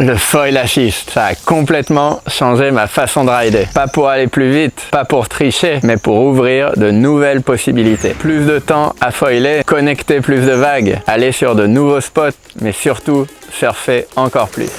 Le foil assist, ça a complètement changé ma façon de rider. Pas pour aller plus vite, pas pour tricher, mais pour ouvrir de nouvelles possibilités. Plus de temps à foiler, connecter plus de vagues, aller sur de nouveaux spots, mais surtout surfer encore plus.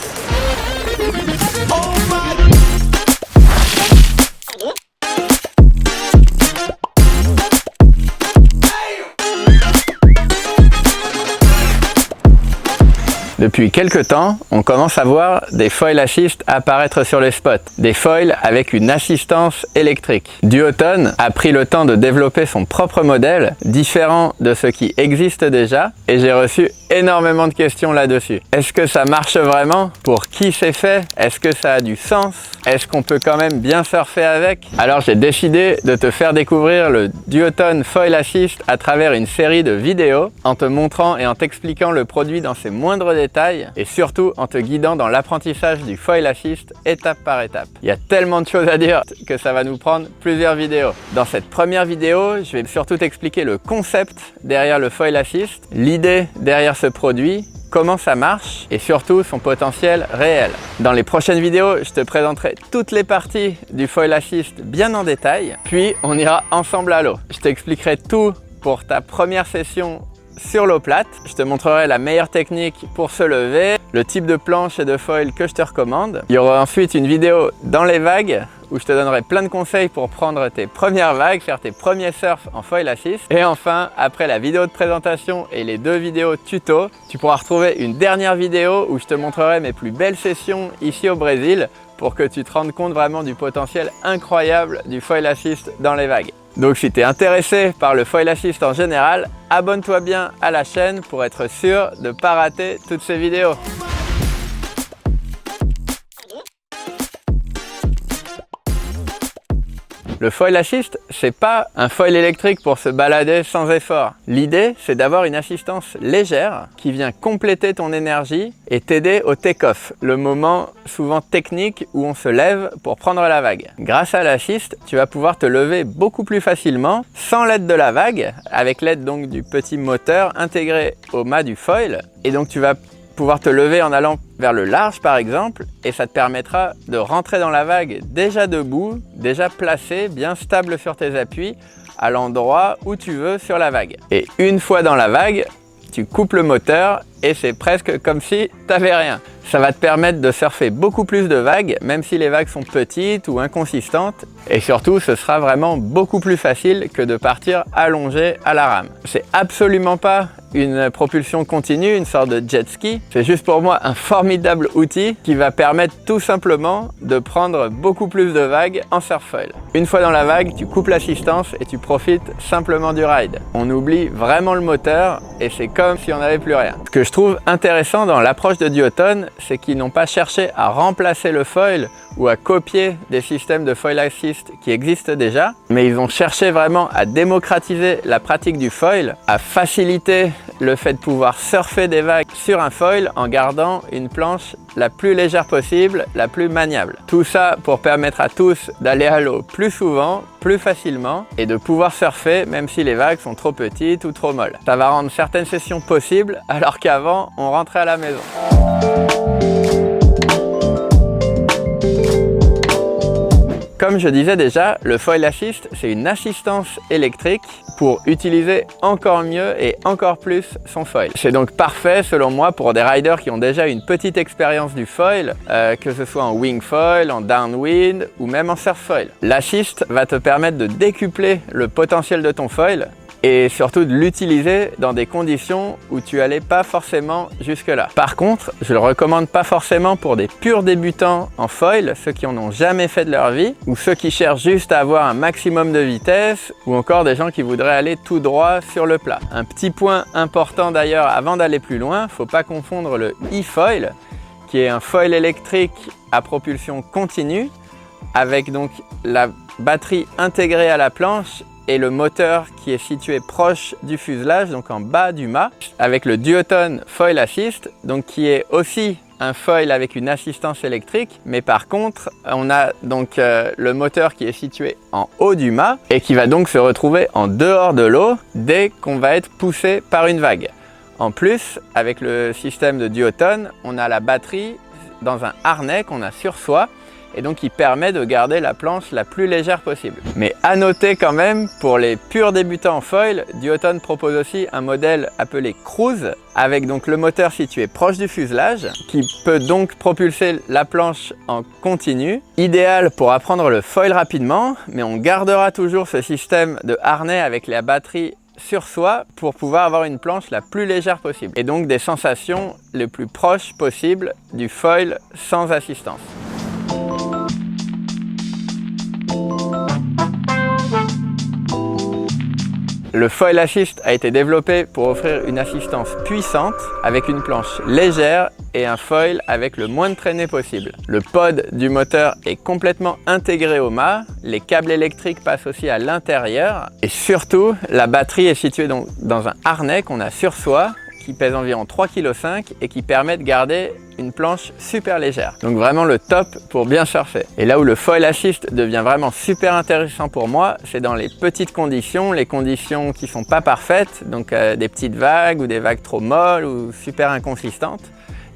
Depuis quelques temps, on commence à voir des foil assist apparaître sur les spots. Des foils avec une assistance électrique. Duotone a pris le temps de développer son propre modèle, différent de ce qui existe déjà, et j'ai reçu énormément de questions là-dessus. Est-ce que ça marche vraiment? Pour qui c'est fait? Est-ce que ça a du sens? Est-ce qu'on peut quand même bien surfer avec? Alors j'ai décidé de te faire découvrir le Duotone Foil Assist à travers une série de vidéos, en te montrant et en t'expliquant le produit dans ses moindres détails, et surtout en te guidant dans l'apprentissage du Foil Assist étape par étape. Il y a tellement de choses à dire que ça va nous prendre plusieurs vidéos. Dans cette première vidéo, je vais surtout t'expliquer le concept derrière le Foil Assist, l'idée derrière ce produit, comment ça marche et surtout son potentiel réel. Dans les prochaines vidéos, je te présenterai toutes les parties du Foil Assist bien en détail, puis on ira ensemble à l'eau. Je t'expliquerai tout pour ta première session sur l'eau plate. Je te montrerai la meilleure technique pour se lever, le type de planche et de foil que je te recommande. Il y aura ensuite une vidéo dans les vagues où je te donnerai plein de conseils pour prendre tes premières vagues, faire tes premiers surfs en foil assist. Et enfin, après la vidéo de présentation et les deux vidéos tuto, tu pourras retrouver une dernière vidéo où je te montrerai mes plus belles sessions ici au Brésil pour que tu te rendes compte vraiment du potentiel incroyable du foil assist dans les vagues. Donc si tu es intéressé par le foil assist en général, abonne-toi bien à la chaîne pour être sûr de ne pas rater toutes ces vidéos. Le foil assist, c'est pas un foil électrique pour se balader sans effort. L'idée, c'est d'avoir une assistance légère qui vient compléter ton énergie et t'aider au take-off, le moment souvent technique où on se lève pour prendre la vague. Grâce à l'assist, tu vas pouvoir te lever beaucoup plus facilement sans l'aide de la vague, avec l'aide donc du petit moteur intégré au mât du foil. Et donc tu vas pouvoir te lever en allant vers le large par exemple, et ça te permettra de rentrer dans la vague déjà debout, déjà placé, bien stable sur tes appuis, à l'endroit où tu veux sur la vague. Et une fois dans la vague, tu coupes le moteur et c'est presque comme si tu n'avais rien. Ça va te permettre de surfer beaucoup plus de vagues, même si les vagues sont petites ou inconsistantes. Et surtout, ce sera vraiment beaucoup plus facile que de partir allongé à la rame. C'est absolument pas une propulsion continue, une sorte de jet ski. C'est juste pour moi un formidable outil qui va permettre tout simplement de prendre beaucoup plus de vagues en surf foil. Une fois dans la vague, tu coupes l'assistance et tu profites simplement du ride. On oublie vraiment le moteur et c'est comme si on n'avait plus rien. Ce que je trouve intéressant dans l'approche de Duotone, c'est qu'ils n'ont pas cherché à remplacer le foil ou à copier des systèmes de foil assist qui existent déjà, mais ils ont cherché vraiment à démocratiser la pratique du foil, à faciliter le fait de pouvoir surfer des vagues sur un foil en gardant une planche la plus légère possible, la plus maniable. Tout ça pour permettre à tous d'aller à l'eau plus souvent, plus facilement et de pouvoir surfer même si les vagues sont trop petites ou trop molles. Ça va rendre certaines sessions possibles alors qu'avant on rentrait à la maison. Comme je disais déjà, le foil assist, c'est une assistance électrique pour utiliser encore mieux et encore plus son foil. C'est donc parfait selon moi pour des riders qui ont déjà une petite expérience du foil, que ce soit en wing foil, en downwind ou même en surf foil. L'assist va te permettre de décupler le potentiel de ton foil et surtout de l'utiliser dans des conditions où tu n'allais pas forcément jusque-là. Par contre, je le recommande pas forcément pour des purs débutants en foil, ceux qui en ont jamais fait de leur vie, ou ceux qui cherchent juste à avoir un maximum de vitesse, ou encore des gens qui voudraient aller tout droit sur le plat. Un petit point important d'ailleurs avant d'aller plus loin, faut pas confondre le e-foil, qui est un foil électrique à propulsion continue, avec donc la batterie intégrée à la planche et le moteur qui est situé proche du fuselage, donc en bas du mât, avec le Duotone Foil Assist, donc qui est aussi un foil avec une assistance électrique, mais par contre, on a donc le moteur qui est situé en haut du mât et qui va donc se retrouver en dehors de l'eau dès qu'on va être poussé par une vague. En plus, avec le système de Duotone, on a la batterie dans un harnais qu'on a sur soi et donc qui permet de garder la planche la plus légère possible. Mais à noter quand même, pour les purs débutants en foil, Duotone propose aussi un modèle appelé Cruise avec donc le moteur situé proche du fuselage qui peut donc propulser la planche en continu. Idéal pour apprendre le foil rapidement, mais on gardera toujours ce système de harnais avec la batterie sur soi pour pouvoir avoir une planche la plus légère possible et donc des sensations les plus proches possibles du foil sans assistance. Le Foil Assist a été développé pour offrir une assistance puissante avec une planche légère et un foil avec le moins de traînée possible. Le pod du moteur est complètement intégré au mât, les câbles électriques passent aussi à l'intérieur et surtout la batterie est située donc dans un harnais qu'on a sur soi qui pèse environ 3,5 kg et qui permet de garder une planche super légère. Donc vraiment le top pour bien surfer. Et là où le Foil Assist devient vraiment super intéressant pour moi, c'est dans les petites conditions, les conditions qui sont pas parfaites, donc des petites vagues ou des vagues trop molles ou super inconsistantes.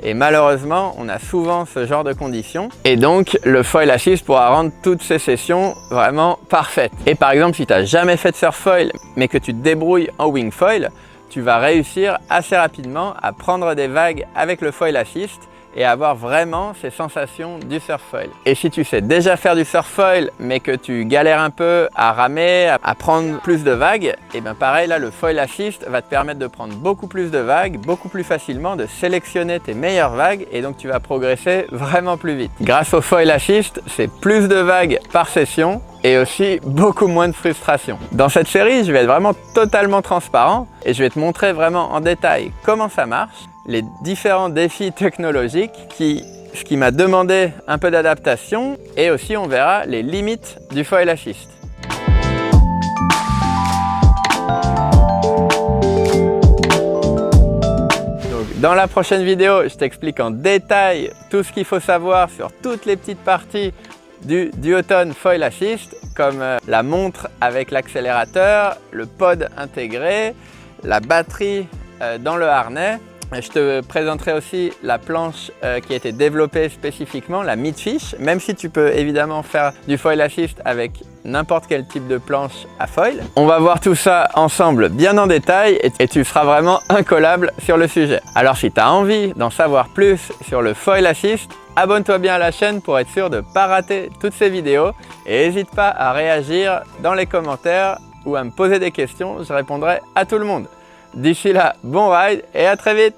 Et malheureusement, on a souvent ce genre de conditions. Et donc, le Foil Assist pourra rendre toutes ces sessions vraiment parfaites. Et par exemple, si tu n'as jamais fait de surf foil, mais que tu te débrouilles en wing foil, tu vas réussir assez rapidement à prendre des vagues avec le Foil Assist et avoir vraiment ces sensations du surf foil. Et si tu sais déjà faire du surf foil mais que tu galères un peu à ramer, à prendre plus de vagues, et bien pareil là le Foil Assist va te permettre de prendre beaucoup plus de vagues, beaucoup plus facilement, de sélectionner tes meilleures vagues et donc tu vas progresser vraiment plus vite. Grâce au Foil Assist, c'est plus de vagues par session et aussi beaucoup moins de frustration. Dans cette série, je vais être vraiment totalement transparent et je vais te montrer vraiment en détail comment ça marche, les différents défis technologiques, ce qui m'a demandé un peu d'adaptation et aussi on verra les limites du Foil Assist. Donc, dans la prochaine vidéo, je t'explique en détail tout ce qu'il faut savoir sur toutes les petites parties du Duotone Foil Assist, comme la montre avec l'accélérateur, le pod intégré, la batterie dans le harnais. Je te présenterai aussi la planche qui a été développée spécifiquement, la Midfish, même si tu peux évidemment faire du Foil Assist avec n'importe quel type de planche à foil. On va voir tout ça ensemble bien en détail et tu seras vraiment incollable sur le sujet. Alors si tu as envie d'en savoir plus sur le Foil Assist, abonne-toi bien à la chaîne pour être sûr de ne pas rater toutes ces vidéos et n'hésite pas à réagir dans les commentaires ou à me poser des questions, je répondrai à tout le monde. D'ici là, bon ride et à très vite!